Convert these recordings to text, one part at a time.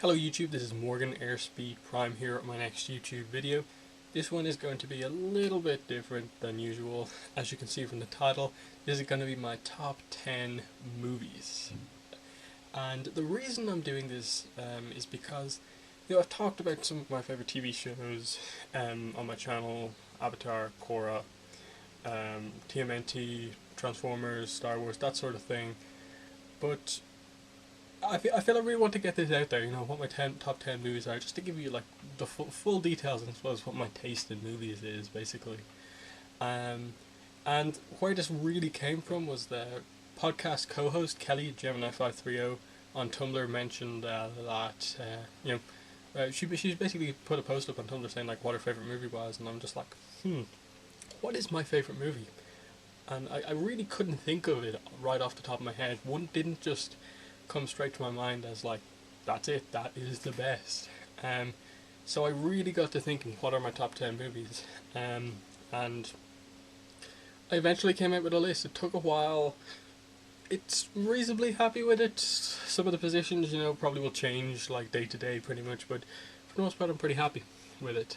Hello YouTube, this is Morgan Airspeed Prime here at my next YouTube video. This one is going to be a little bit different than usual. As you can see from the title, this is going to be my top 10 movies. And the reason I'm doing this is because I've talked about some of my favourite TV shows on my channel, Avatar, Korra, TMNT, Transformers, Star Wars, that sort of thing. But I feel I really want to get this out there, what my top 10 movies are, just to give you like the full details and I suppose what my taste in movies is, basically. And where this really came from was the podcast co-host Kelly Gemini530 on Tumblr mentioned that she's basically put a post up on Tumblr saying like what her favourite movie was, and I'm just like, what is my favourite movie? And I really couldn't think of it right off the top of my head. One didn't just come straight to my mind as like, that's it, that is the best. So I really got to thinking, what are my top 10 movies? And I eventually came out with a list. It took a while. It's reasonably happy with it. Some of the positions, probably will change like day to day pretty much, but for the most part I'm pretty happy with it.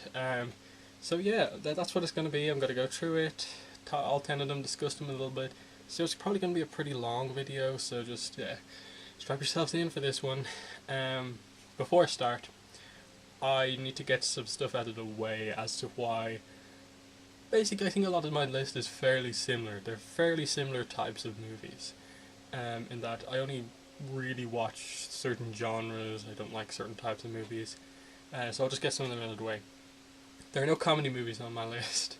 So yeah, that's what it's going to be. I'm going to go through it, all 10 of them, discuss them a little bit. So it's probably going to be a pretty long video, so just strap yourselves in for this one. Before I start, I need to get some stuff out of the way as to why. Basically, I think a lot of my list is fairly similar. They're fairly similar types of movies, in that I only really watch certain genres. I don't like certain types of movies, so I'll just get some of them out of the way. There are no comedy movies on my list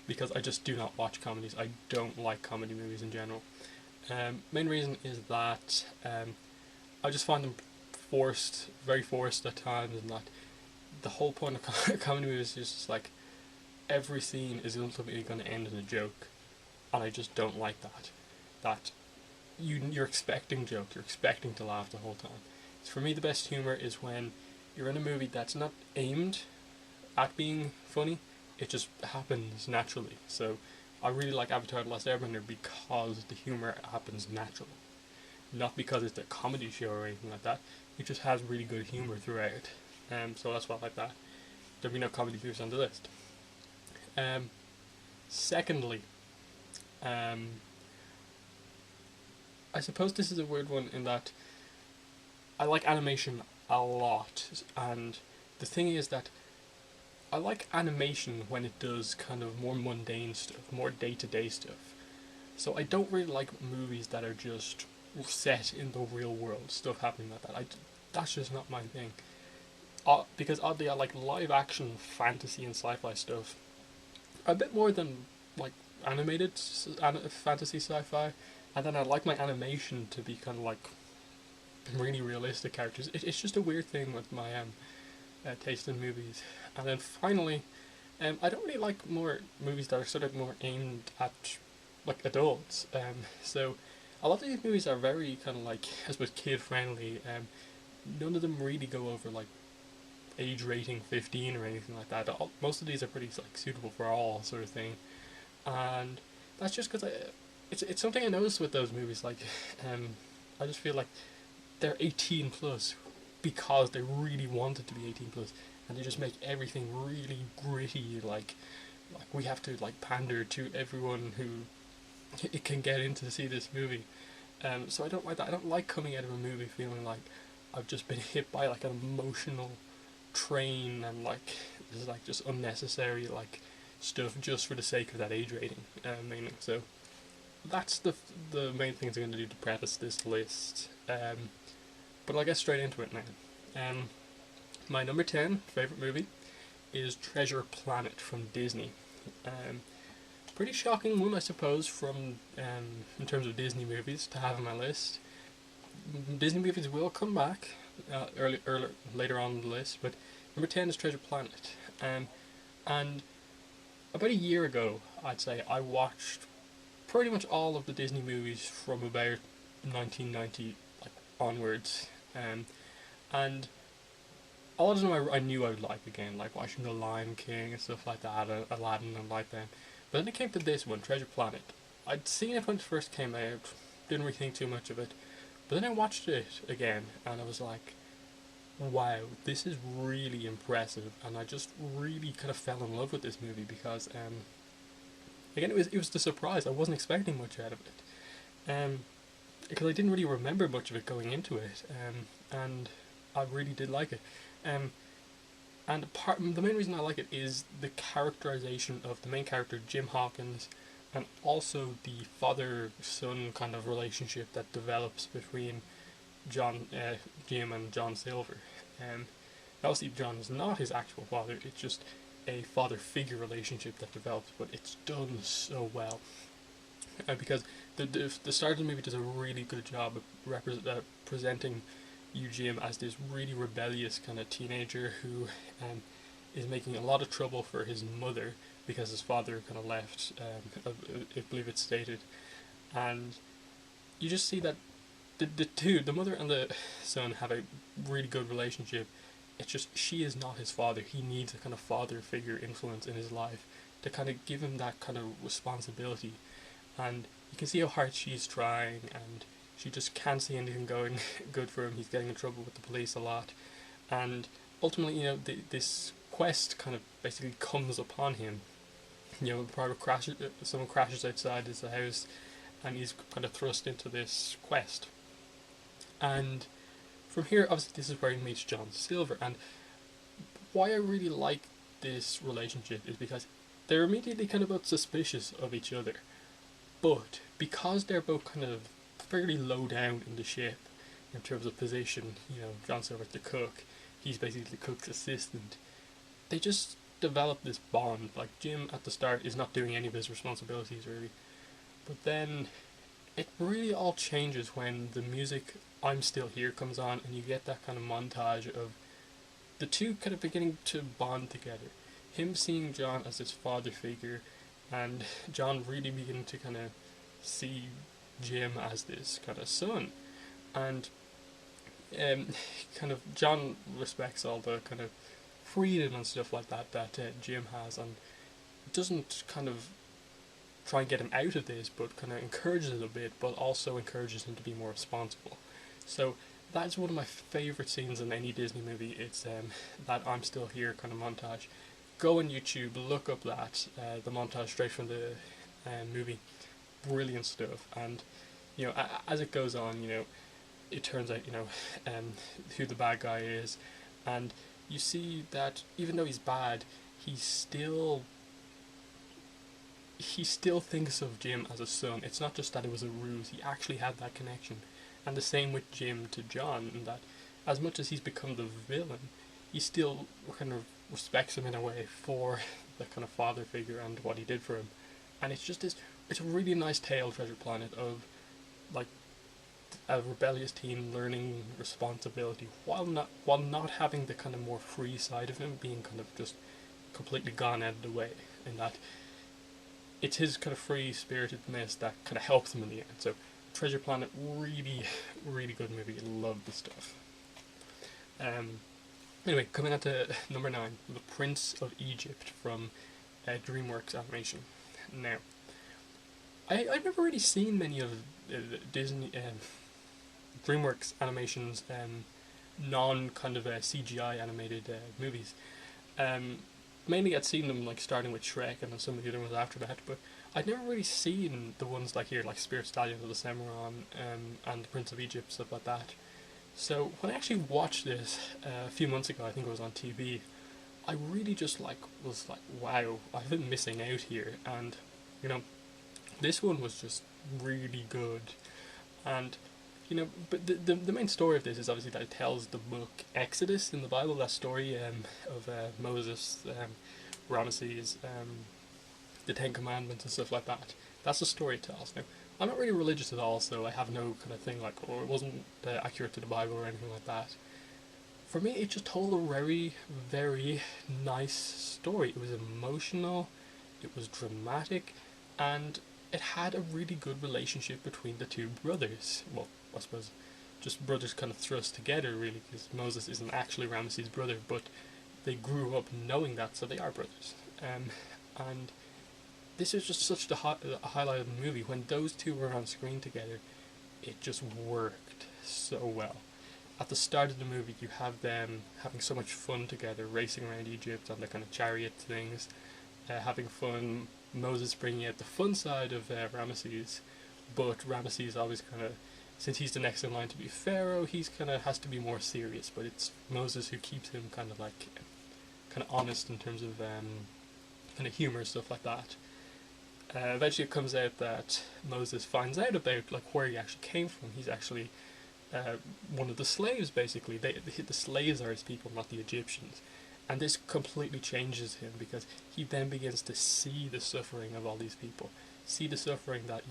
because I just do not watch comedies. I don't like comedy movies in general. Main reason is that I just find them very forced at times, and that the whole point of comedy movies is just like every scene is ultimately going to end in a joke, and I just don't like that. That you're expecting jokes, you're expecting to laugh the whole time. So for me, the best humour is when you're in a movie that's not aimed at being funny, it just happens naturally. So I really like Avatar: The Last Airbender because the humour happens naturally. Not because it's a comedy show or anything like that. It just has really good humour throughout. So that's why I like that. There'll be no comedy movies on the list. Secondly, I suppose this is a weird one in that I like animation a lot, and the thing is that I like animation when it does kind of more mundane stuff, more day-to-day stuff. So I don't really like movies that are just set in the real world, stuff happening like that. That's just not my thing. Because oddly I like live action fantasy and sci-fi stuff a bit more than like animated fantasy sci-fi, and then I like my animation to be kind of like really realistic characters. It's just a weird thing with my taste in movies. And then finally, I don't really like more movies that are sort of more aimed at like adults. So a lot of these movies are very kind of like, I suppose, kid friendly. None of them really go over like age rating 15 or anything like that. Most of these are pretty like suitable for all sort of thing, and that's just because it's something I noticed with those movies. Like, I just feel like they're 18 plus because they really wanted to be 18 plus, and they just make everything really gritty. Like we have to like pander to everyone who it can get in to see this movie. So I don't like that. I don't like coming out of a movie feeling like I've just been hit by like an emotional train, and like this is like just unnecessary like stuff just for the sake of that age rating. Mainly. So that's the main things I'm going to do to preface this list. But I'll get straight into it now. My number 10 favourite movie is Treasure Planet from Disney. Pretty shocking one, I suppose, from in terms of Disney movies to have on my list. Disney movies will come back later on the list, but number 10 is Treasure Planet. And about a year ago, I'd say, I watched pretty much all of the Disney movies from about 1990 like onwards, and a lot of them I knew I would like again, like watching The Lion King and stuff like that, Aladdin and like them. But then it came to this one, Treasure Planet. I'd seen it when it first came out, didn't really think too much of it, but then I watched it again, and I was like, wow, this is really impressive, and I just really kind of fell in love with this movie because again it was the surprise. I wasn't expecting much out of it. Because I didn't really remember much of it going into it, and I really did like it. Um, the main reason I like it is the characterization of the main character, Jim Hawkins, and also the father-son kind of relationship that develops between John, Jim, and John Silver. Um, Obviously, John is not his actual father; it's just a father-figure relationship that develops, but it's done so well because the start of the movie does a really good job of presenting Yu Jim as this really rebellious kind of teenager who is making a lot of trouble for his mother because his father kind of left. I believe it's stated, and you just see that the mother and the son have a really good relationship. It's just she is not his father. He needs a kind of father figure influence in his life to kind of give him that kind of responsibility, and you can see how hard she's trying, and she just can't see anything going good for him. He's getting in trouble with the police a lot, and ultimately, this quest kind of basically comes upon him. Someone crashes outside his house, and he's kind of thrust into this quest. And from here, obviously, this is where he meets John Silver, and why I really like this relationship is because they're immediately kind of both suspicious of each other. But because they're both kind of fairly low down in the ship in terms of position, John Silver's the cook, he's basically the cook's assistant, they just develop this bond. Like, Jim at the start is not doing any of his responsibilities really, but then it really all changes when the music I'm Still Here comes on, and you get that kind of montage of the two kind of beginning to bond together. Him seeing John as his father figure, and John really beginning to kind of see Jim as this kind of son. And kind of John respects all the kind of freedom and stuff like that Jim has, and doesn't kind of try and get him out of this, but kind of encourages it a bit, but also encourages him to be more responsible. So that's one of my favourite scenes in any Disney movie. It's that I'm Still Here kind of montage. Go on YouTube, look up the montage straight from the movie. Brilliant stuff. And as it goes on, it turns out who the bad guy is, and you see that even though he's bad, he still thinks of Jim as a son. It's not just that it was a ruse. He actually had that connection. And the same with Jim to John, in that as much as he's become the villain, he still kind of respects him in a way for the kind of father figure and what he did for him. And it's a really nice tale, Treasure Planet, of like a rebellious teen learning responsibility while not having the kind of more free side of him being kind of just completely gone out of the way. In that it's his kind of free spiritedness that kind of helps him in the end. So Treasure Planet, really, really good movie. Love the stuff. Anyway, coming on to number 9, The Prince of Egypt from DreamWorks Animation. Now, I've never really seen many of Disney DreamWorks Animation's non kind of CGI animated movies. Mainly I'd seen them like starting with Shrek and then some of the other ones after that, but I'd never really seen the ones like here, like Spirit Stallion of the Cimarron and The Prince of Egypt, stuff like that. So when I actually watched this a few months ago, I think it was on TV, I really just was like, wow, I've been missing out here, and this one was just really good. And but the main story of this is obviously that it tells the book Exodus in the Bible, that story of Moses, Ramesses, the Ten Commandments and stuff like that. That's the story it tells. Now, I'm not really religious at all, so I have no kind of thing like, oh, it wasn't accurate to the Bible or anything like that. For me, it just told a very, very nice story. It was emotional, it was dramatic, and it had a really good relationship between the two brothers. Well, I suppose just brothers kind of thrust together, really, because Moses isn't actually Ramesses' brother, but they grew up knowing that, so they are brothers. And this is just such a highlight of the movie. When those two were on screen together, it just worked so well. at the start of the movie you have them having so much fun together, racing around Egypt on the kind of chariot things, having fun. Moses bringing out the fun side of Ramesses, but Ramesses always kind of, since he's the next in line to be pharaoh, he's kind of has to be more serious. But it's Moses who keeps him kind of like kind of honest in terms of kind of humor and stuff like that. Eventually, it comes out that Moses finds out about like where he actually came from. He's actually one of the slaves, basically. The slaves are his people, not the Egyptians. And this completely changes him because he then begins to see the suffering of all these people, see the suffering that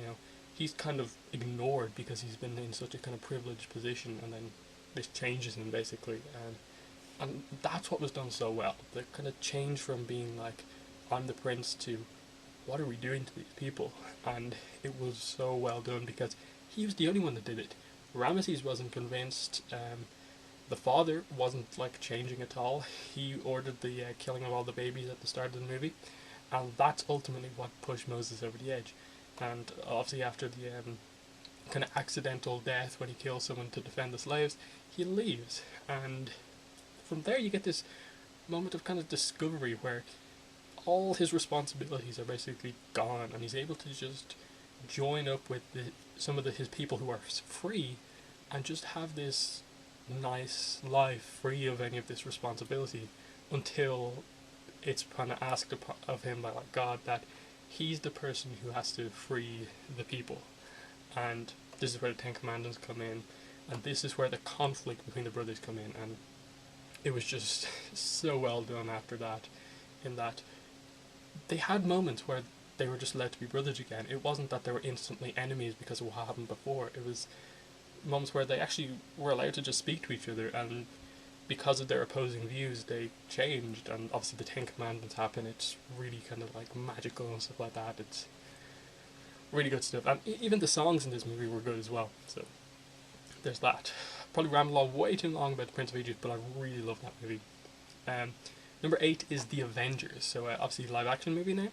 he's kind of ignored because he's been in such a kind of privileged position, and then this changes him basically, and that's what was done so well. The kind of change from being like, I'm the prince, to what are we doing to these people? And it was so well done because he was the only one that did it. Ramesses wasn't convinced. The father wasn't like changing at all. He ordered the killing of all the babies at the start of the movie, and that's ultimately what pushed Moses over the edge. And obviously, after the kind of accidental death when he kills someone to defend the slaves, he leaves, and from there you get this moment of kind of discovery where all his responsibilities are basically gone, and he's able to just join up with some of his people who are free, and just have this nice life free of any of this responsibility, until it's kind of asked of him by like God that he's the person who has to free the people. And this is where the Ten Commandments come in, and this is where the conflict between the brothers come in, and it was just so well done after that, in that they had moments where they were just allowed to be brothers again. It wasn't that they were instantly enemies because of what happened before. It was moments where they actually were allowed to just speak to each other, and because of their opposing views they changed, and obviously the Ten Commandments happen. It's really kind of like magical and stuff like that. It's really good stuff, and even the songs in this movie were good as well, so there's that. Probably rambled on way too long about the Prince of Egypt, but I really love that movie. Number 8 is The Avengers, so obviously live action movie now.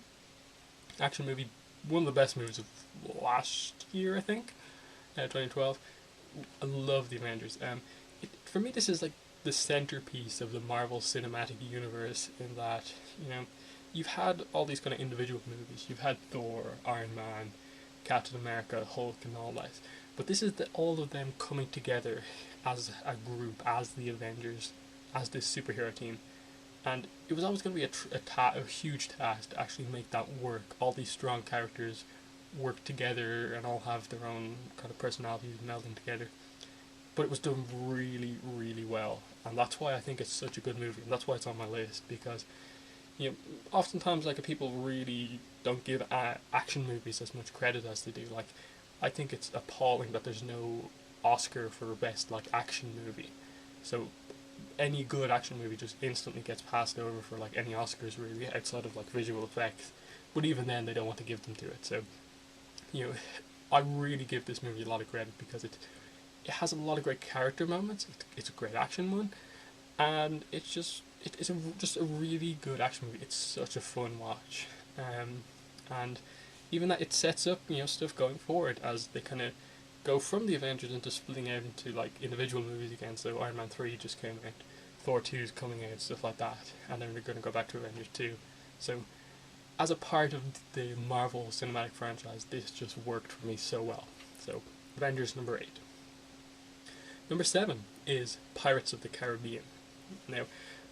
Action movie, one of the best movies of last year, I think, 2012. I love The Avengers. For me, this is like the centerpiece of the Marvel Cinematic Universe, in that you've had all these kind of individual movies. You've had Thor, Iron Man, Captain America, Hulk, and all that. But this is all of them coming together as a group, as the Avengers, as this superhero team. And it was always going to be a huge task to actually make that work. All these strong characters work together and all have their own kind of personalities melding together. But it was done really, really well. And that's why I think it's such a good movie. And that's why it's on my list. Because oftentimes like people really don't give action movies as much credit as they do. Like, I think it's appalling that there's no Oscar for best like action movie. So any good action movie just instantly gets passed over for like any Oscars really, outside of like visual effects. But even then they don't want to give them to it. So I really give this movie a lot of credit because it has a lot of great character moments. It's a great action one, and it's just a really good action movie. It's such a fun watch, and even that it sets up stuff going forward as they kind of go from the Avengers into splitting out into like individual movies again. So Iron Man 3 just came out, Thor 2 is coming out, stuff like that, and then they're going to go back to Avengers 2. So as a part of the Marvel Cinematic franchise, this just worked for me so well. So Avengers number 8. Number 7 is Pirates of the Caribbean. Now,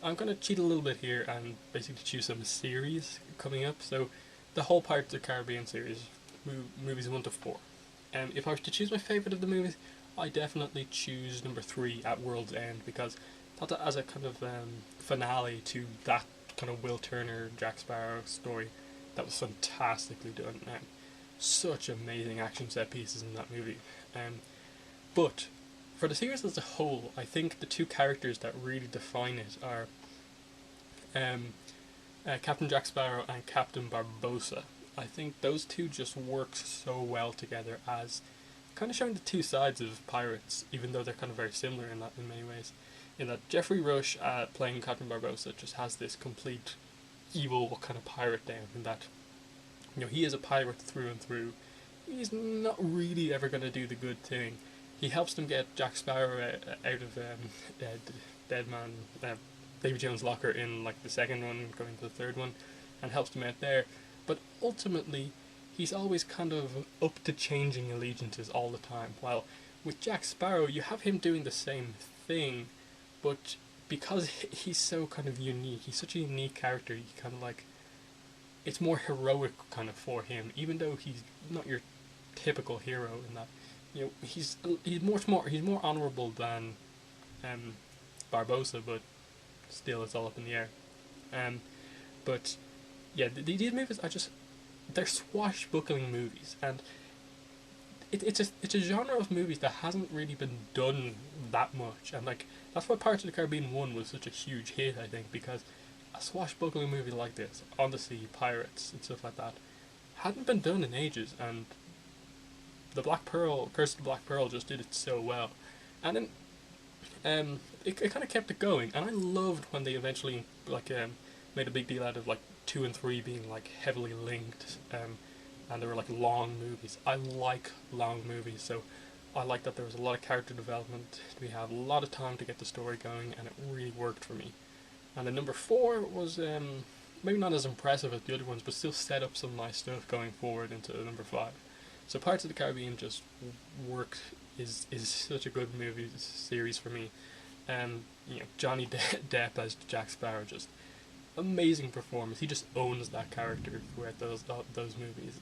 I'm going to cheat a little bit here and basically choose some series coming up. So the whole Pirates of the Caribbean series, movies 1 to 4. If I was to choose my favourite of the movies, I definitely choose number 3, At World's End, because that's as a kind of finale to that kind of Will Turner, Jack Sparrow story that was fantastically done. Such amazing action set pieces in that movie. But for the series as a whole, I think the two characters that really define it are Captain Jack Sparrow and Captain Barbossa. I think those two just work so well together as kind of showing the two sides of pirates, even though they're kind of very similar in many ways. In that Jeffrey Rush playing Captain Barbossa just has this complete evil kind of pirate down, in that he is a pirate through and through. He's not really ever going to do the good thing, He helps them get Jack Sparrow out of Dead Man, Davy Jones' locker in like the second one, going to the third one, and helps them out there. But ultimately, he's always kind of up to changing allegiances all the time. While with Jack Sparrow, you have him doing the same thing, but because he's so kind of unique, he's such a unique character, you kind of like, it's more heroic kind of for him, even though he's not your typical hero in that, you know, he's more honourable than Barbossa, but still it's all up in the air. But yeah, these movies are just, they're swashbuckling movies, and it's a genre of movies that hasn't really been done that much, and like that's why Pirates of the Caribbean 1 was such a huge hit, I think, because a swashbuckling movie like this, on the sea, pirates and stuff like that, hadn't been done in ages, and the Black Pearl, Curse of the Black Pearl, just did it so well, and then it kind of kept it going, and I loved when they eventually like made a big deal out of like 2 and 3 being like heavily linked, and they were like long movies. I like long movies, so I like that there was a lot of character development. We had a lot of time to get the story going, and it really worked for me. And then number 4 was maybe not as impressive as the other ones, but still set up some nice stuff going forward into number 5. So Pirates of the Caribbean just works, is such a good movie series for me. You know, Johnny Depp as Jack Sparrow, just amazing performance. He just owns that character throughout those movies.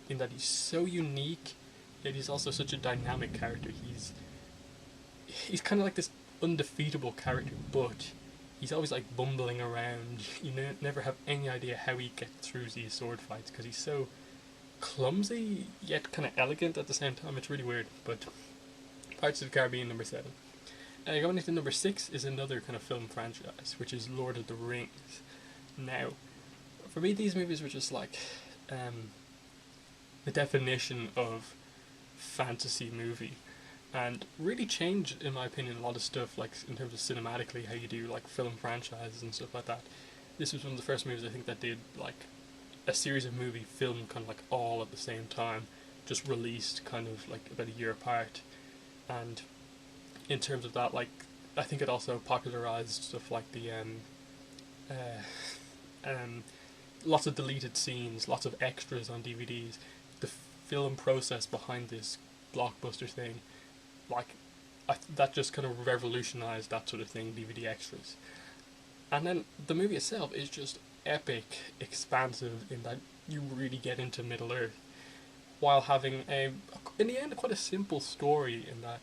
In that he's so unique, yet he's also such a dynamic character. He's kind of like this undefeatable character, but he's always like bumbling around. You never have any idea how he gets through these sword fights because he's so clumsy yet kind of elegant at the same time. It's really weird. But Pirates of the Caribbean number 7. Going into number 6 is another kind of film franchise, which is Lord of the Rings. Now, for me, these movies were just like the definition of fantasy movie, and really changed, in my opinion, a lot of stuff, like in terms of cinematically, how you do like film franchises and stuff like that. This was one of the first movies I think that did like a series of movie filmed kind of like all at the same time, just released kind of like about a year apart. And in terms of that, like, I think it also popularized stuff like the lots of deleted scenes, lots of extras on DVDs, the film process behind this blockbuster thing, like that just kind of revolutionized that sort of thing, DVD extras. And then the movie itself is just epic, expansive in that you really get into Middle Earth, while having in the end, quite a simple story in that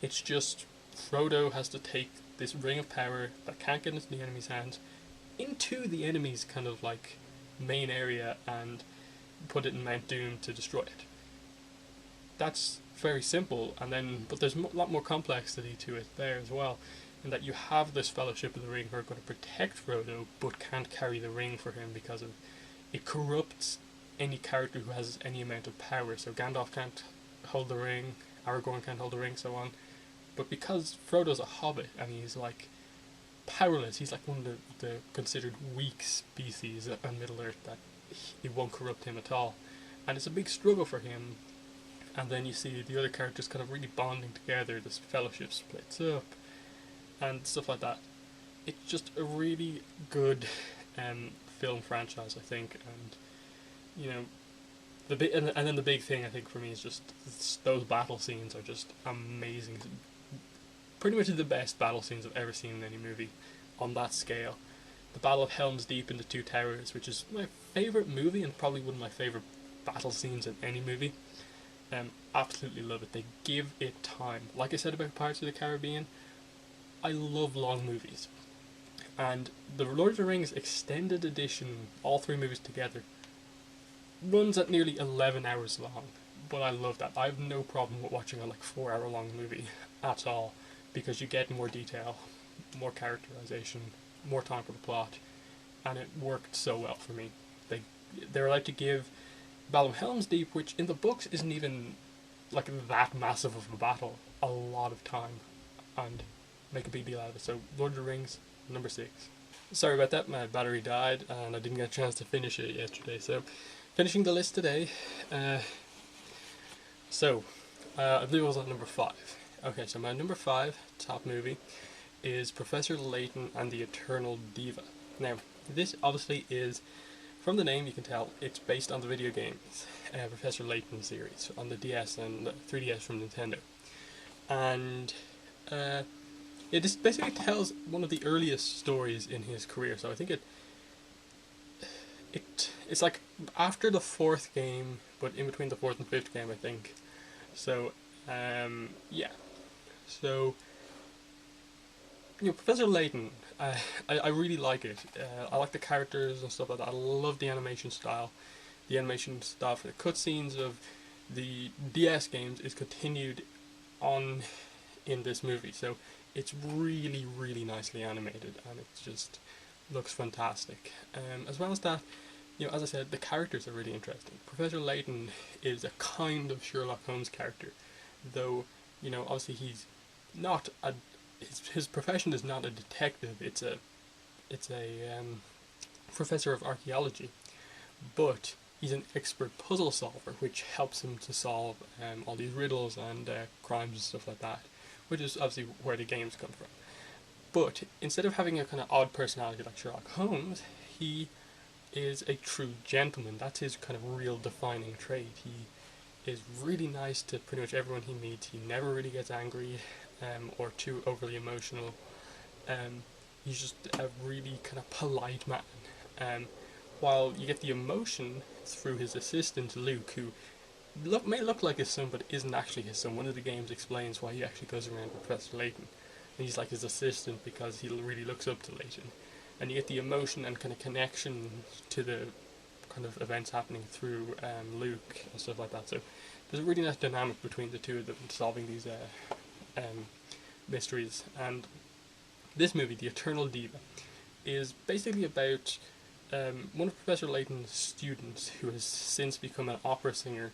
it's just Frodo has to take this ring of power that can't get into the enemy's hands into the enemy's kind of like main area and put it in Mount Doom to destroy it. That's very simple, and then but there's a lot more complexity to it there as well, in that you have this Fellowship of the Ring who are going to protect Frodo but can't carry the ring for him because of it corrupts any character who has any amount of power. So Gandalf can't hold the ring, Aragorn can't hold the ring, so on. But because Frodo's a hobbit and he's like powerless, he's like one of the considered weak species on Middle Earth, that it won't corrupt him at all. And it's a big struggle for him. And then you see the other characters kind of really bonding together, this fellowship splits up and stuff like that. It's just a really good film franchise, I think. And you know, and then the big thing I think for me is just those battle scenes are just amazing. Pretty much the best battle scenes I've ever seen in any movie on that scale. The Battle of Helm's Deep in the Two Towers, which is my favourite movie and probably one of my favourite battle scenes in any movie. Absolutely love it. They give it time. Like I said about Pirates of the Caribbean, I love long movies. And the Lord of the Rings extended edition, all 3 movies together, runs at nearly 11 hours long. But I love that. I have no problem with watching a like 4-hour long movie at all, because you get more detail, more characterization, more time for the plot, and it worked so well for me. They're allowed to give Battle of Helm's Deep, which in the books isn't even like that massive of a battle, a lot of time, and make a big deal out of it. So Lord of the Rings, number 6. Sorry about that, my battery died and I didn't get a chance to finish it yesterday, so finishing the list today. So I believe it was at number 5. Okay, so my number 5 top movie is Professor Layton and the Eternal Diva. Now, this obviously is, from the name you can tell, it's based on the video games Professor Layton series on the DS and the 3DS from Nintendo. And it just basically tells one of the earliest stories in his career. So I think it's like after the 4th game, but in between the 4th and 5th game, I think. So yeah. So Professor Layton, I really like it. I like the characters and stuff like that. I love the animation style. The animation style for the cutscenes of the DS games is continued on in this movie. So it's really, really nicely animated, and it just looks fantastic. As well as that, as I said, the characters are really interesting. Professor Layton is a kind of Sherlock Holmes character, though, obviously he's not a his profession is not a detective. It's a professor of archaeology, but he's an expert puzzle solver, which helps him to solve all these riddles and crimes and stuff like that, which is obviously where the games come from. But instead of having a kind of odd personality like Sherlock Holmes, he is a true gentleman. That's his kind of real defining trait. He is really nice to pretty much everyone he meets. He never really gets angry or too overly emotional. He's just a really kind of polite man. While you get the emotion through his assistant Luke, who may look like his son but isn't actually his son. One of the games explains why he actually goes around with Professor Layton, and he's like his assistant because he really looks up to Layton. And you get the emotion and kind of connection to the kind of events happening through Luke and stuff like that. So there's a really nice dynamic between the two of them solving these mysteries. And this movie, The Eternal Diva, is basically about one of Professor Layton's students, who has since become an opera singer,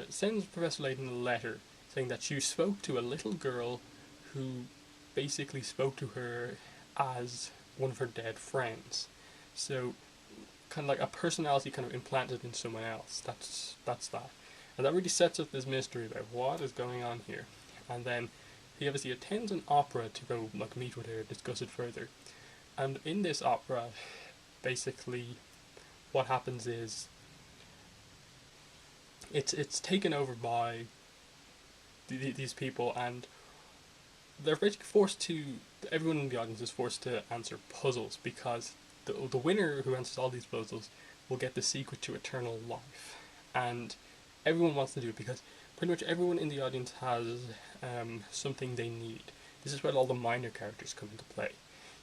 sends Professor Layton a letter saying that she spoke to a little girl who basically spoke to her as one of her dead friends. So kind of like a personality kind of implanted in someone else. That's that. And that really sets up this mystery about what is going on here. And then he obviously attends an opera to go meet with her, discuss it further. And in this opera, basically what happens is it's taken over by these people, and they're basically forced to, everyone in the audience is forced to answer puzzles, because the winner who answers all these puzzles will get the secret to eternal life. And everyone wants to do it because pretty much everyone in the audience has something they need. This is where all the minor characters come into play.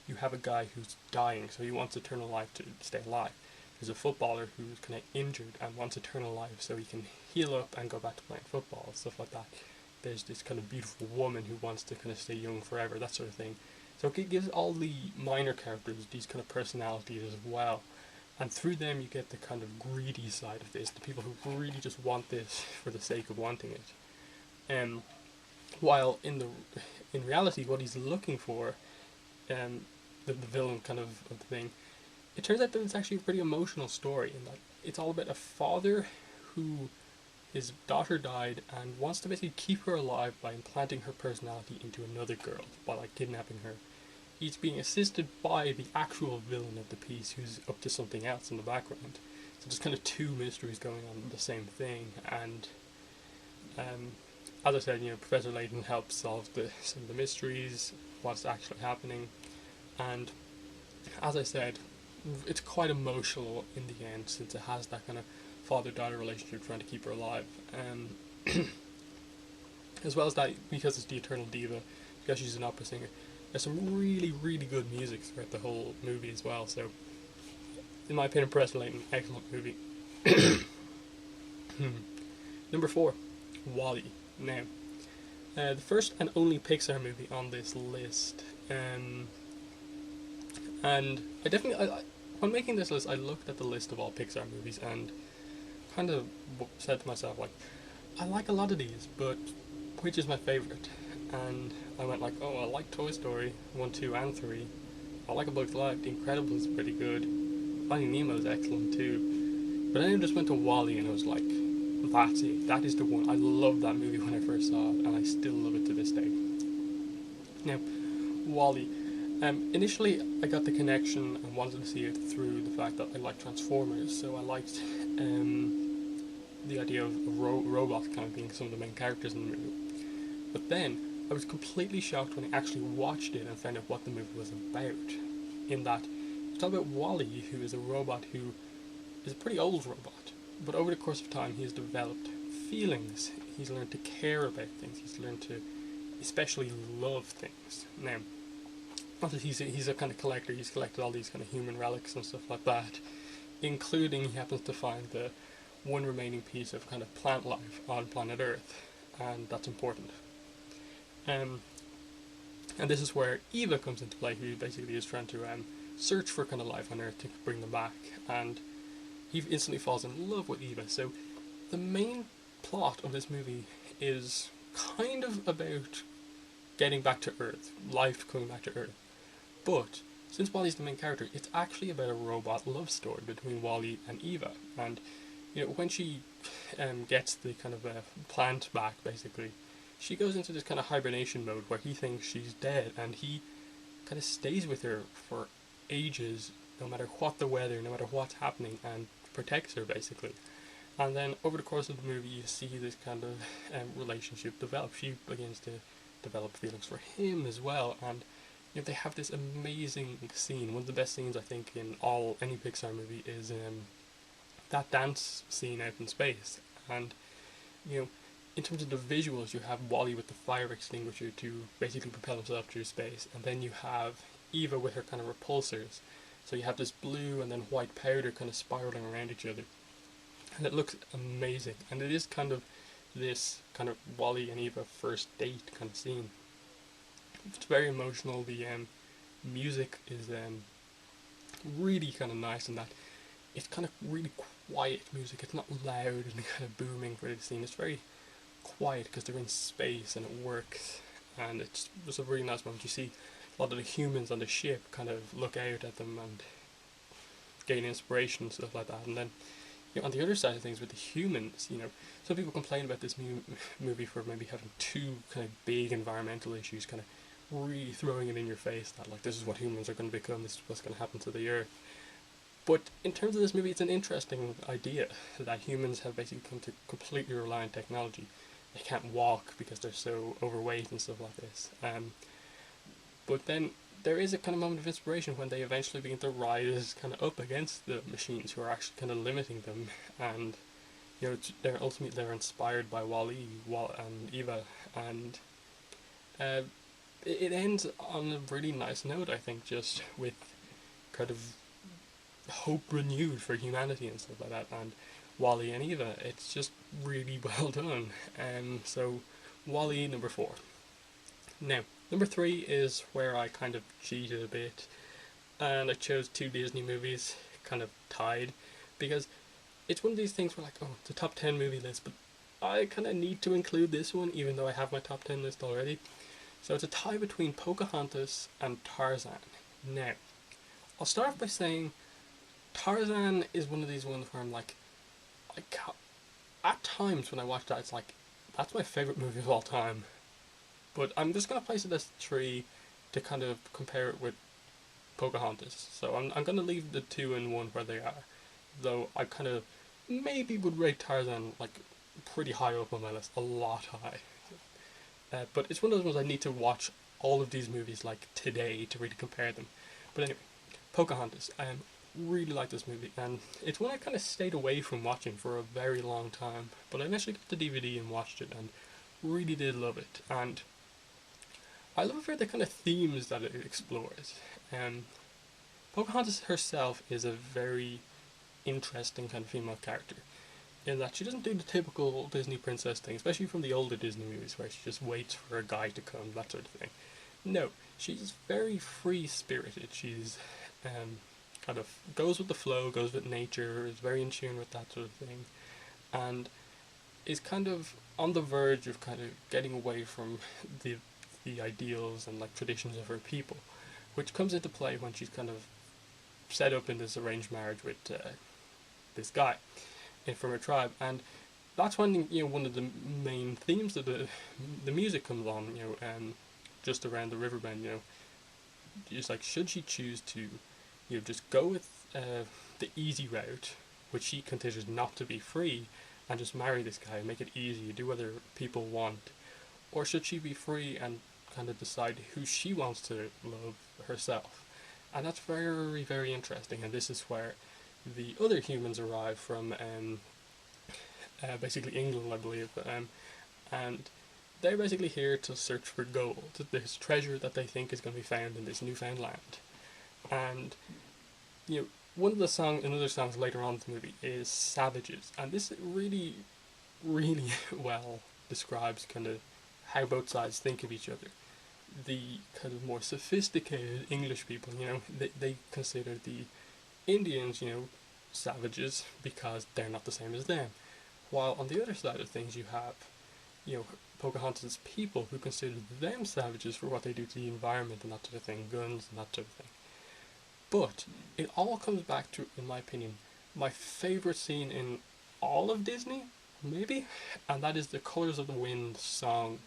You have a guy who's dying, so he wants eternal life to stay alive. There's a footballer who's kind of injured and wants eternal life so he can heal up and go back to playing football, stuff like that. There's this kind of beautiful woman who wants to kind of stay young forever, that sort of thing. So it gives all the minor characters these kind of personalities as well. And through them you get the kind of greedy side of this, the people who really just want this for the sake of wanting it. While in reality what he's looking for, the villain kind of the thing, it turns out that it's actually a pretty emotional story, in that it's all about a father who, his daughter died and wants to basically keep her alive by implanting her personality into another girl, by kidnapping her. He's being assisted by the actual villain of the piece, who's up to something else in the background. So there's kind of two mysteries going on the same thing, and as I said, Professor Layton helps solve some of the mysteries, what's actually happening, and as I said, it's quite emotional in the end, since it has that kind of father-daughter relationship trying to keep her alive. As well as that, because it's the Eternal Diva, because she's an opera singer, there's some really, really good music throughout the whole movie as well. So, in my opinion, Professor Layton, excellent movie. Number 4, WALL-E. Now, the first and only Pixar movie on this list. And I definitely, when making this list, I looked at the list of all Pixar movies and kind of said to myself, I like a lot of these, but which is my favourite? And I went I like Toy Story 1, 2, and 3. I like A Bug's Life. The Incredibles is pretty good. Finding Nemo is excellent too. But then I just went to WALL-E and I was like, That's it. That is the one. I loved that movie when I first saw it, and I still love it to this day. Now, Wally. Initially, I got the connection and wanted to see it through the fact that I like Transformers, so I liked the idea of robots kind of being some of the main characters in the movie. But then, I was completely shocked when I actually watched it and found out what the movie was about. In that, it's all about Wally, who is a robot who is a pretty old robot, but over the course of time, he has developed feelings. He's learned to care about things. He's learned to especially love things. Now, he's a kind of collector. He's collected all these kind of human relics and stuff like that, including he happens to find the one remaining piece of kind of plant life on planet Earth, and that's important. Um, and this is where Eva comes into play, who basically is trying to search for kind of life on Earth to bring them back, and he instantly falls in love with Eva. So the main plot of this movie is kind of about getting back to Earth, life coming back to Earth. But since Wally's the main character, it's actually about a robot love story between Wally and Eva. And when she gets the kind of plant back, basically, she goes into this kind of hibernation mode where he thinks she's dead, and he kind of stays with her for ages, no matter what the weather, no matter what's happening, and protects her basically. And then over the course of the movie, you see this kind of relationship develop. She begins to develop feelings for him as well, and they have this amazing scene. One of the best scenes I think in any Pixar movie is that dance scene out in space. And in terms of the visuals, you have Wally with the fire extinguisher to basically propel himself through space, and then you have Eva with her kind of repulsors. So you have this blue and then white powder kind of spiraling around each other, and it looks amazing. And it is kind of this kind of Wally and Eva first date kind of scene. It's very emotional. The music is really kind of nice in that it's kind of really quiet music. It's not loud and kind of booming for the scene. It's very quiet because they're in space and it works. And it's just a really nice moment. You see a lot of the humans on the ship kind of look out at them and gain inspiration and stuff like that. And then on the other side of things with the humans, some people complain about this movie for maybe having too kind of big environmental issues, kind of really throwing it in your face that like this is what humans are going to become, this is what's going to happen to the Earth. But in terms of this movie, it's an interesting idea that humans have basically come to completely rely on technology. They can't walk because they're so overweight and stuff like this. But then there is a kind of moment of inspiration when they eventually begin to rise kind of up against the machines who are actually kind of limiting them, and they're inspired by Wally and Eva, and it ends on a really nice note, I think, just with kind of hope renewed for humanity and stuff like that. And Wally and Eva, it's just really well done. So Wally, number 4. Now, number 3 is where I kind of cheated a bit, and I chose 2 Disney movies, kind of tied, because it's one of these things where like, oh, it's a top 10 movie list, but I kind of need to include this one, even though I have my top 10 list already. So it's a tie between Pocahontas and Tarzan. Now, I'll start off by saying Tarzan is one of these ones where I'm like, at times when I watch that, it's like, that's my favourite movie of all time. But I'm just going to place it as 3 to kind of compare it with Pocahontas. So I'm going to leave the 2 and 1 where they are. Though I kind of maybe would rate Tarzan like pretty high up on my list, a lot high. But it's one of those ones I need to watch all of these movies like today to really compare them. But anyway, Pocahontas. I really like this movie, and it's one I kind of stayed away from watching for a very long time. But I eventually got the DVD and watched it, and really did love it. And I love the kind of themes that it explores. Pocahontas herself is a very interesting kind of female character, in that she doesn't do the typical Disney princess thing, especially from the older Disney movies where she just waits for a guy to come, that sort of thing. No, she's very free-spirited. She's kind of goes with the flow, goes with nature, is very in tune with that sort of thing, and is kind of on the verge of kind of getting away from the ideals and like traditions of her people, which comes into play when she's kind of set up in this arranged marriage with this guy from her tribe. And that's when one of the main themes of the music comes on. Just around the river bend. It's like, should she choose to just go with the easy route, which she considers not to be free, and just marry this guy and make it easy, do whatever people want, or should she be free and kind of decide who she wants to love herself? And that's very, very interesting. And this is where the other humans arrive from, basically England, I believe, and they're basically here to search for gold, this treasure that they think is going to be found in this newfound land. And one of another songs later on in the movie is "Savages," and this really, really well describes kind of how both sides think of each other. The kind of more sophisticated English people, they consider the Indians, savages because they're not the same as them. While on the other side of things, you have, Pocahontas' people who consider them savages for what they do to the environment and that sort of thing, guns and that sort of thing. But it all comes back to, in my opinion, my favourite scene in all of Disney, maybe, and that is the Colours of the Wind song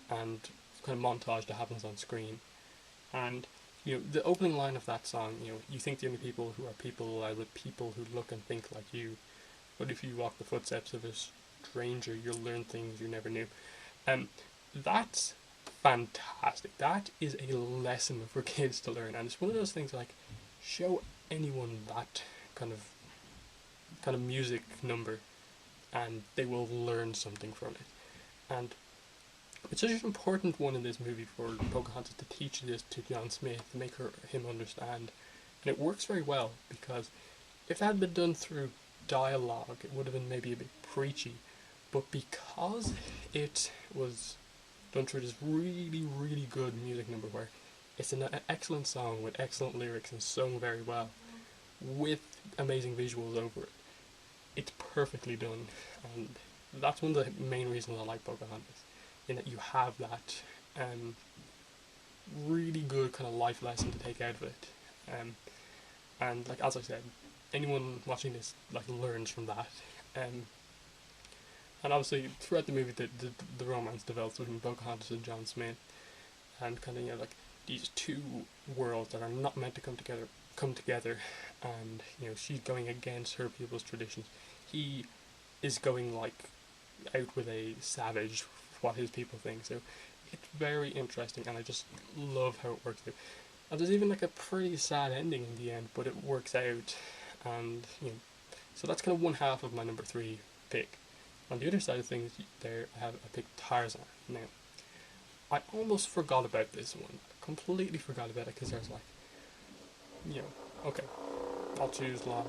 and kind of montage that happens on screen. And the opening line of that song, you think the only people who are people are the people who look and think like you, but if you walk the footsteps of a stranger, you'll learn things you never knew. That's fantastic. That is a lesson for kids to learn, and it's one of those things like, show anyone that kind of music number, and they will learn something from it. And it's such an important one in this movie for Pocahontas to teach this to John Smith, to make him understand. And it works very well, because if that had been done through dialogue, it would have been maybe a bit preachy. But because it was done through this really, really good music number where it's an excellent song with excellent lyrics and sung very well, with amazing visuals over it, it's perfectly done. And that's one of the main reasons I like Pocahontas, in that you have that really good kind of life lesson to take out of it. And like, as I said, anyone watching this like learns from that. And obviously throughout the movie, the romance develops between Pocahontas and John Smith, and kind of like these two worlds that are not meant to come together, and she's going against her people's traditions. He is going like out with a savage, what his people think. So it's very interesting, and I just love how it works out. And there's even like a pretty sad ending in the end, but it works out, and so that's kind of one half of my number 3 pick. On the other side of things, I picked Tarzan. Now, I almost forgot about this one. I completely forgot about it, because I was like, okay, I'll choose like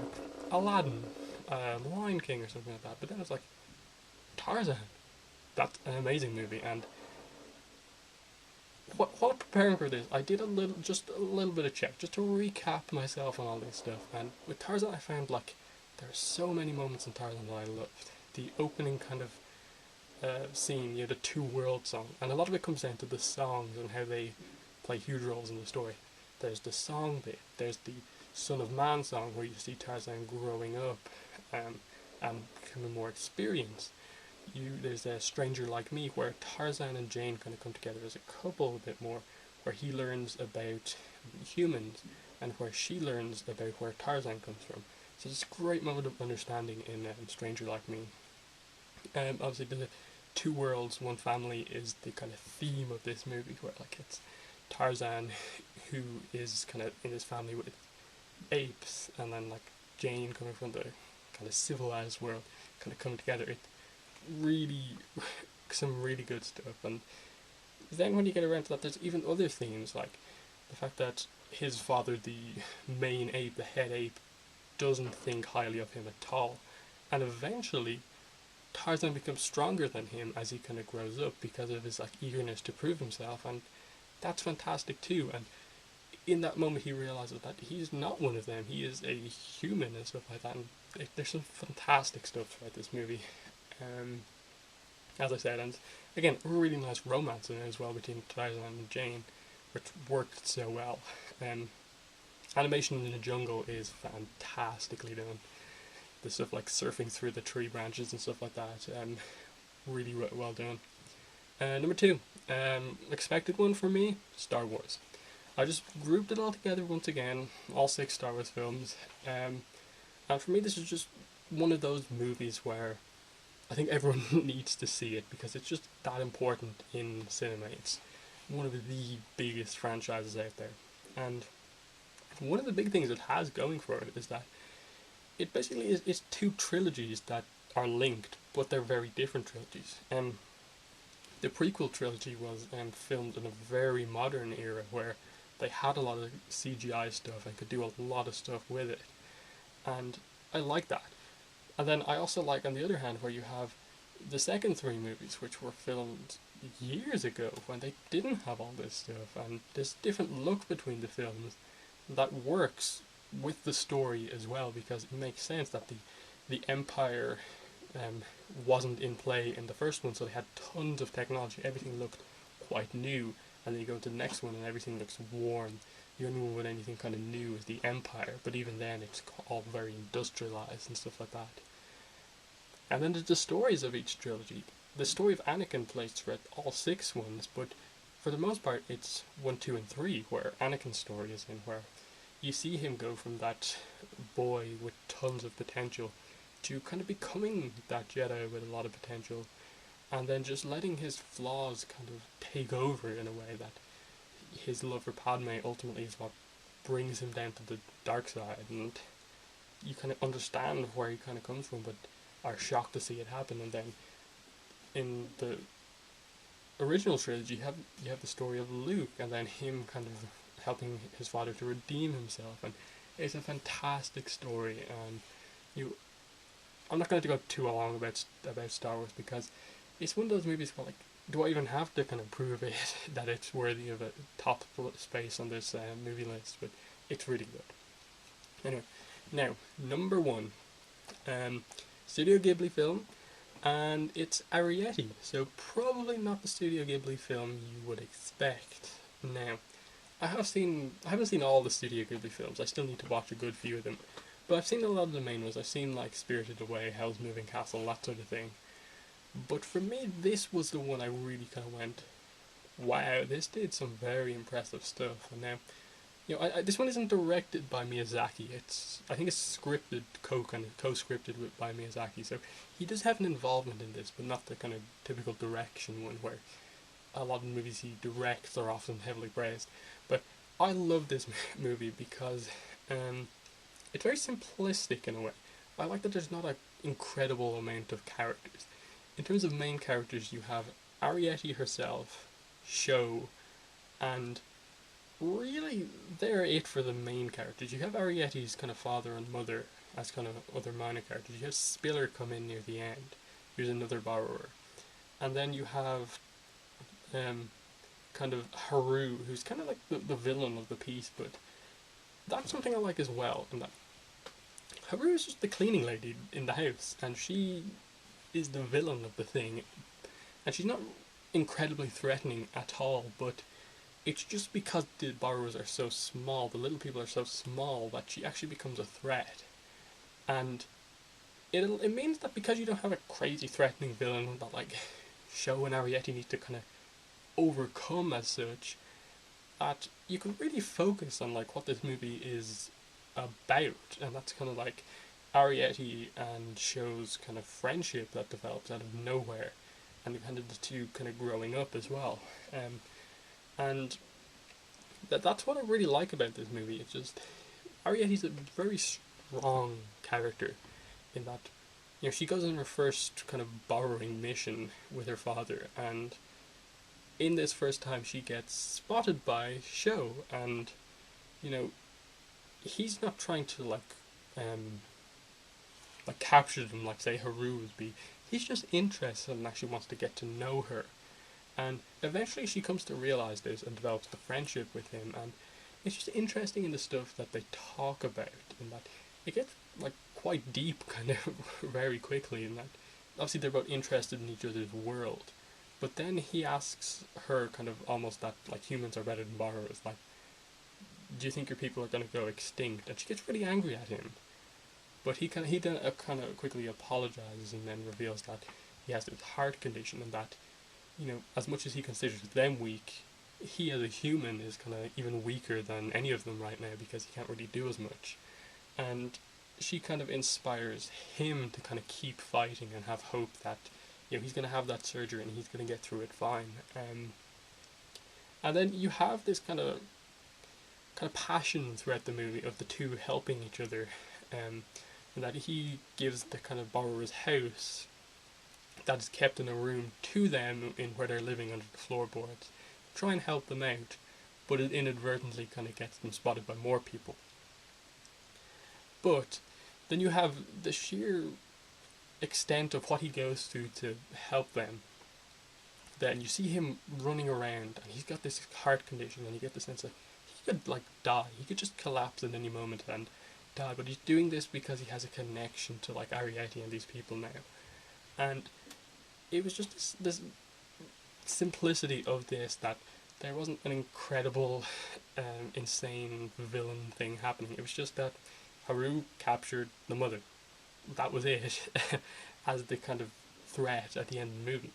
Aladdin, Lion King or something like that. But then I was like, Tarzan. That's an amazing movie. And while preparing for this, I did a little bit of check, just to recap myself on all this stuff. And with Tarzan, I found like there are so many moments in Tarzan that I loved. The opening kind of scene, the Two Worlds song, and a lot of it comes down to the songs and how they play huge roles in the story. There's the song bit, there's the Son of Man song, where you see Tarzan growing up and becoming more experienced. There's a Stranger Like Me, where Tarzan and Jane kind of come together as a couple a bit more, where he learns about humans and where she learns about where Tarzan comes from. So it's a great moment of understanding in Stranger Like Me. Obviously, the two worlds, one family is the kind of theme of this movie, where like it's Tarzan, who is kind of in his family with apes, and then like Jane coming from the kind of civilized world, kind of coming together. It's really some really good stuff. And then when you get around to that, there's even other themes, like the fact that his father, the main ape, the head ape, doesn't think highly of him at all, and eventually Tarzan becomes stronger than him as he kind of grows up, because of his like eagerness to prove himself, and that's fantastic too. And in that moment, he realizes that he's not one of them; he is a human and stuff like that. And there's some fantastic stuff throughout this movie. As I said, and again, a really nice romance in it as well between Tarzan and Jane, which worked so well. Animation in the jungle is fantastically done. the stuff like surfing through the tree branches and stuff like that. Really well done. Number two, expected one for me, Star Wars. I just grouped it all together once again, all six Star Wars films. And for me, this is just one of those movies where I think everyone needs to see it because it's just that important in cinema. It's one of the biggest franchises out there. And one of the big things it has going for it is that it basically is it's two trilogies that are linked, but they're very different trilogies. The prequel trilogy was filmed in a very modern era where they had a lot of CGI stuff and could do a lot of stuff with it. And I like that. And then I also like, on the other hand, where you have the second three movies, which were filmed years ago when they didn't have all this stuff, and this different look between the films that works with the story as well, because it makes sense that the Empire wasn't in play in the first one, so they had tons of technology. Everything looked quite new, and then you go to the next one and everything looks worn. The only one with anything kind of new is the Empire, but even then it's all very industrialized and stuff like that. And then there's the stories of each trilogy. The story of Anakin plays throughout all six ones, but for the most part it's 1, 2, and 3 where Anakin's story is in, where you see him go from that boy with tons of potential to kind of becoming that Jedi with a lot of potential, and then just letting his flaws kind of take over in a way that his love for Padme ultimately is what brings him down to the dark side, and you kind of understand where he kind of comes from, but are shocked to see it happen. And then in the original trilogy, you have the story of Luke, and then him kind of helping his father to redeem himself, and it's a fantastic story. And I'm not going to go too long about Star Wars because it's one of those movies where, like, do I even have to kind of prove it that it's worthy of a top space on this movie list? But it's really good. Anyway, now number one, Studio Ghibli film, and it's Arrietty. So probably not the Studio Ghibli film you would expect. Now, I haven't seen all the Studio Ghibli films. I still need to watch a good few of them. But I've seen a lot of the main ones. I've seen like Spirited Away, Howl's Moving Castle, that sort of thing. But for me, this was the one I really kind of went, wow, this did some very impressive stuff. And now, this one isn't directed by Miyazaki. I think it's scripted, co-scripted by Miyazaki. So he does have an involvement in this, but not the kind of typical direction one where a lot of the movies he directs are often heavily praised. But I love this movie because it's very simplistic in a way. I like that there's not an incredible amount of characters. In terms of main characters, you have Arrietty herself, Sho, and really they're it for the main characters. You have Arrietty's kind of father and mother as kind of other minor characters. You have Spiller come in near the end, who's another borrower. And then you have kind of Haru, who's kind of like the villain of the piece, but that's something I like as well, in that Haru is just the cleaning lady in the house, and she is the villain of the thing, and she's not incredibly threatening at all, but it's just because the borrowers are so small, the little people are so small, that she actually becomes a threat. And it means that because you don't have a crazy threatening villain that like Sho and Arrietty need to kind of overcome as such, that you can really focus on like what this movie is about, and that's kind of like Arrietty and Sho's kind of friendship that develops out of nowhere, and kind of the two kind of growing up as well. And that's what I really like about this movie. It's just Arrietty's a very strong character in that, she goes on her first kind of borrowing mission with her father, and in this first time she gets spotted by Sho, and he's not trying to like capture them like say Haru would be. He's just interested and actually wants to get to know her, and eventually she comes to realize this and develops the friendship with him. And it's just interesting in the stuff that they talk about, in that it gets like quite deep kind of very quickly, in that obviously they're both interested in each other's world, but then he asks her kind of almost that like humans are better than borrowers, like, do you think your people are going to go extinct? And she gets really angry at him. But he then kind of quickly apologizes and then reveals that he has this heart condition, and that, as much as he considers them weak, he as a human is kind of even weaker than any of them right now because he can't really do as much. And she kind of inspires him to kind of keep fighting and have hope that he's going to have that surgery and he's going to get through it fine. And then you have this kind of passion throughout the movie of the two helping each other, and that he gives the kind of borrower's house that is kept in a room to them in where they're living under the floorboards, try and help them out, but it inadvertently kind of gets them spotted by more people. But then you have the sheer extent of what he goes through to help them. Then you see him running around, and he's got this heart condition, and you get the sense that he could die. He could just collapse at any moment and die. But he's doing this because he has a connection to Arrietty and these people now. And it was just this simplicity of this, that there wasn't an incredible, insane villain thing happening. It was just that Haru captured the mother. That was it, as the kind of threat at the end of the movie,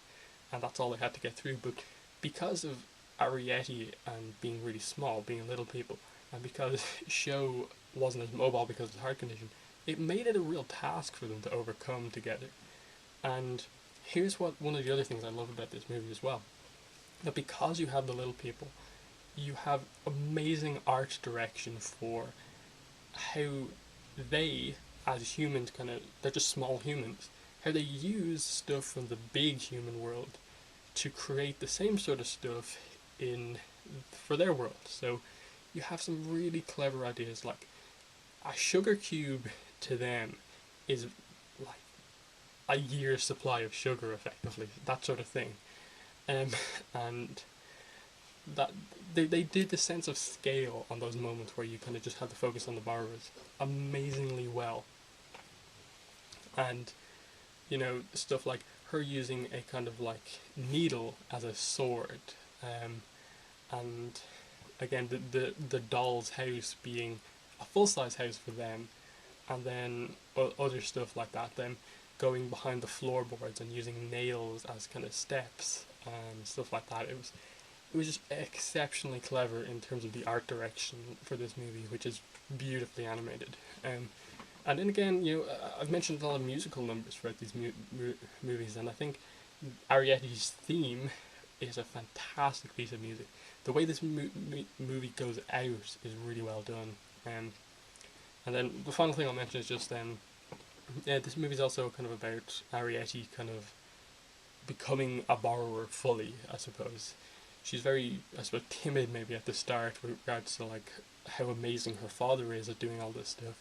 and that's all they had to get through. But because of Arrietty and being really small, being little people, and because Sho wasn't as mobile because of his heart condition, it made it a real task for them to overcome together. And here's one of the other things I love about this movie as well, that because you have the little people, you have amazing art direction for how they, as humans, they're just small humans, how they use stuff from the big human world to create the same sort of stuff for their world. So you have some really clever ideas, like a sugar cube to them is like a year's supply of sugar, effectively, that sort of thing. And that they did the sense of scale on those moments where you kind of just had to focus on the borrowers amazingly well. And stuff like her using a kind of needle as a sword, and again the doll's house being a full-size house for them, and then other stuff like that, them going behind the floorboards and using nails as kind of steps and stuff like that. It was just exceptionally clever in terms of the art direction for this movie, which is beautifully animated. And then again, I've mentioned a lot of musical numbers throughout these movies, and I think Arrietty's theme is a fantastic piece of music. The way this movie goes out is really well done. And then the final thing I'll mention is just this movie is also kind of about Arrietty kind of becoming a borrower fully, I suppose. She's very, I suppose, timid maybe at the start with regards to how amazing her father is at doing all this stuff.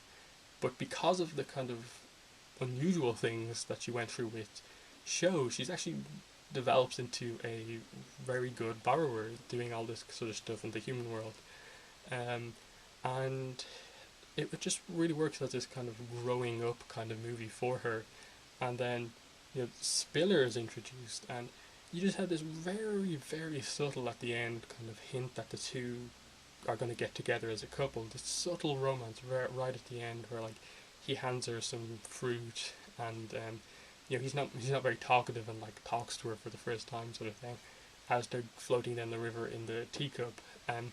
But because of the kind of unusual things that she went through with Sho, she's actually develops into a very good borrower doing all this sort of stuff in the human world. And it just really works as this kind of growing up kind of movie for her. And then Spiller is introduced, and you just had this very, very subtle at the end kind of hint that the two are going to get together as a couple. This subtle romance right at the end, where he hands her some fruit, and he's not very talkative and talks to her for the first time, sort of thing, as they're floating down the river in the teacup. And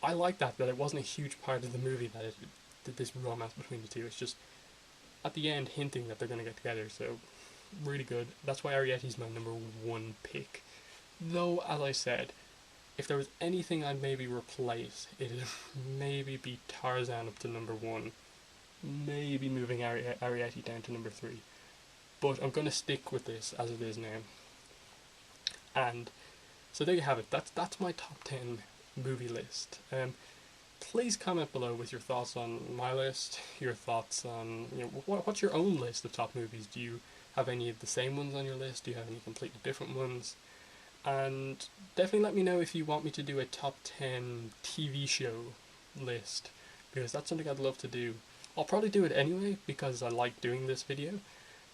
I like that it wasn't a huge part of the movie that it did this romance between the two. It's just at the end hinting that they're going to get together. So really good. That's why Arrietty's my number one pick. Though, as I said, if there was anything I'd maybe replace, it'd maybe be Tarzan up to number one. Maybe moving Arrietty down to number 3. But I'm going to stick with this as it is now. And so there you have it. That's my top 10 movie list. Please comment below with your thoughts on my list, your thoughts on, what's your own list of top movies? Do you have any of the same ones on your list? Do you have any completely different ones? And definitely let me know if you want me to do a top 10 TV show list, because that's something I'd love to do. I'll probably do it anyway because I like doing this video,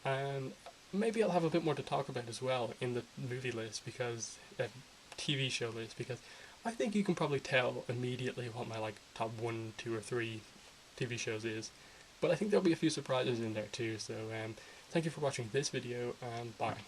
and maybe I'll have a bit more to talk about as well in the movie list, because TV show list, because I think you can probably tell immediately what my top 1, 2 or 3 TV shows is, But I think there'll be a few surprises in there too, so thank you for watching this video, and bye.